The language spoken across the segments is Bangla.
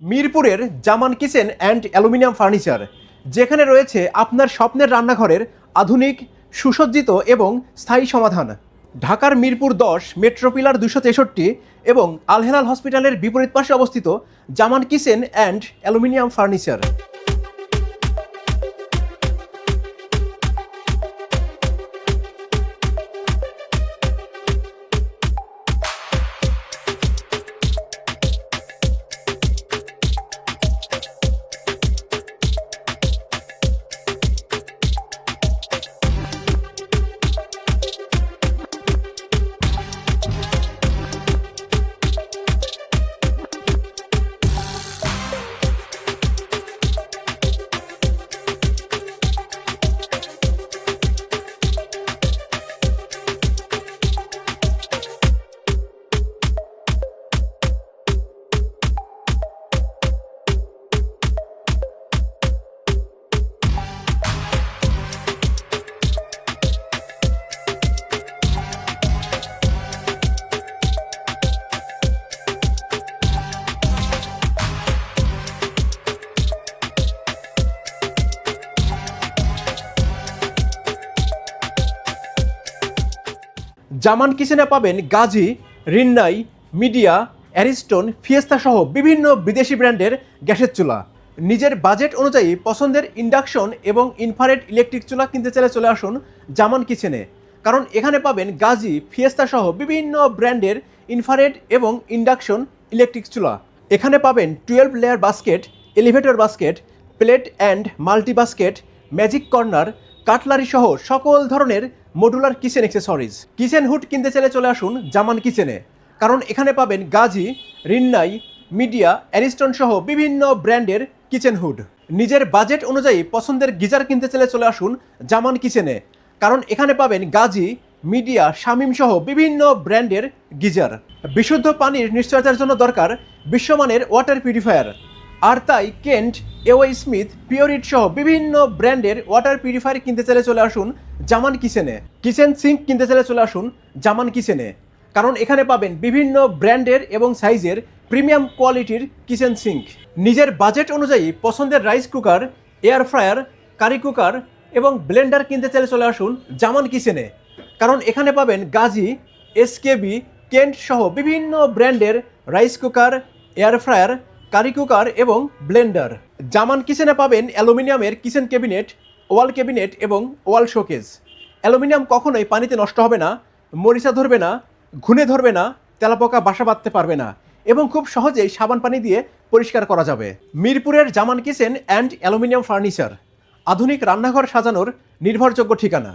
মিরপুরের জামান কিচেন অ্যান্ড অ্যালুমিনিয়াম ফার্নিচার, যেখানে রয়েছে আপনার স্বপ্নের রান্নাঘরের আধুনিক, সুসজ্জিত এবং স্থায়ী সমাধান। ঢাকার মিরপুর 10 মেট্রো পিলার 263 এবং আল হেলাল হসপিটালের বিপরীত পাশে অবস্থিত জামান কিচেন অ্যান্ড অ্যালুমিনিয়াম ফার্নিচার। জামান কিচেনে পাবেন গাজী, রিন্নাই, মিডিয়া, অ্যারিস্টন, ফিয়েস্তা সহ বিভিন্ন বিদেশি ব্র্যান্ডের গ্যাসের চুলা। নিজের বাজেট অনুযায়ী পছন্দের ইন্ডাকশন এবং ইনফ্রারেড ইলেকট্রিক চুলা কিনতে চাইলে চলে আসুন জামান কিচেনে, কারণ এখানে পাবেন গাজী, ফিয়েস্তা সহ বিভিন্ন ব্র্যান্ডের ইনফ্রারেড এবং ইন্ডাকশন ইলেকট্রিক চুলা। এখানে পাবেন 12 layer basket, elevator basket, plate and multi basket, magic corner, cutlery সহ সকল ধরনের modular kitchen accessories. Kitchen hood কিনতে চাইলে চলে আসুন জামান কিচেনে, কারণ এখানে পাবেন গাজী, রিন্নাই, মিডিয়া, অ্যারিস্টন সহ বিভিন্ন ব্র্যান্ডের কিচেন হুড। নিজের বাজেট অনুযায়ী পছন্দের গিজার কিনতে চাইলে চলে আসুন জামান কিচেনে, কারণ এখানে পাবেন গাজী, মিডিয়া, শামিম সহ বিভিন্ন ব্র্যান্ডের গিজার। বিশুদ্ধ পানির নিশ্চয়তার জন্য দরকার বিশ্বমানের ওয়াটার পিউরিফায়ার, আর তাই কেন্ট, এওয়াই স্মিথ, পিওরিট সহ বিভিন্ন ব্র্যান্ডের ওয়াটার পিউরিফায়ার কিনতে চাইলে চলে আসুন জামান কিচেনে। কিচেন সিঙ্ক কিনতে চাইলে চলে আসুন জামান কিচেনে, কারণ এখানে পাবেন বিভিন্ন ব্র্যান্ডের এবং সাইজের প্রিমিয়াম কোয়ালিটির কিচেন সিঙ্ক। নিজের বাজেট অনুযায়ী পছন্দের rice cooker, air fryer, curry cooker এবং ব্লেন্ডার কিনতে চাইলে চলে আসুন জামান কিচেনে, কারণ এখানে পাবেন গাজী, এসকেবি, কেন্ট সহ বিভিন্ন ব্র্যান্ডের rice cooker, air fryer, curry cooker এবং ব্লেন্ডার। জামান কিচেনে পাবেন অ্যালুমিনিয়ামের কিচেন ক্যাবিনেট, ওয়াল ক্যাবিনেট এবং ওয়াল শোকেস। অ্যালুমিনিয়াম কখনোই পানিতে নষ্ট হবে না, মরিচা ধরবে না, ঘুনে ধরবে না, তেলাপোকা বাসা বাঁধতে পারবে না এবং খুব সহজেই সাবান পানি দিয়ে পরিষ্কার করা যাবে। মিরপুরের জামান কিচেন অ্যান্ড অ্যালুমিনিয়াম ফার্নিচার আধুনিক রান্নাঘর সাজানোর নির্ভরযোগ্য ঠিকানা।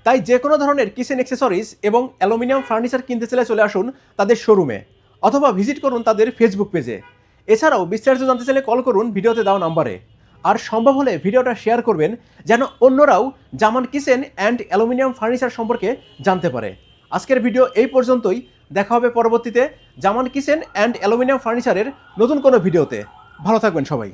তাই যে কোনো ধরনের কিচেন অ্যাক্সেসরিজ এবং অ্যালুমিনিয়াম ফার্নিচার কিনতে চাইলে চলে আসুন তাদের শোরুমে অথবা ভিজিট করুন তাদের ফেসবুক পেজে। এছাড়াও বিস্তারিত জানতে চাইলে কল করুন ভিডিওতে দেওয়া নাম্বারে। আর সম্ভব হলে ভিডিওটা শেয়ার করবেন যেন অন্যরাও জামান কিচেন অ্যান্ড অ্যালুমিনিয়াম ফার্নিচার সম্পর্কে জানতে পারে। আজকের ভিডিও এই পর্যন্তই, দেখা হবে পরবর্তীতে জামান কিচেন অ্যান্ড অ্যালুমিনিয়াম ফার্নিচারের নতুন কোনো ভিডিওতে। ভালো থাকবেন সবাই।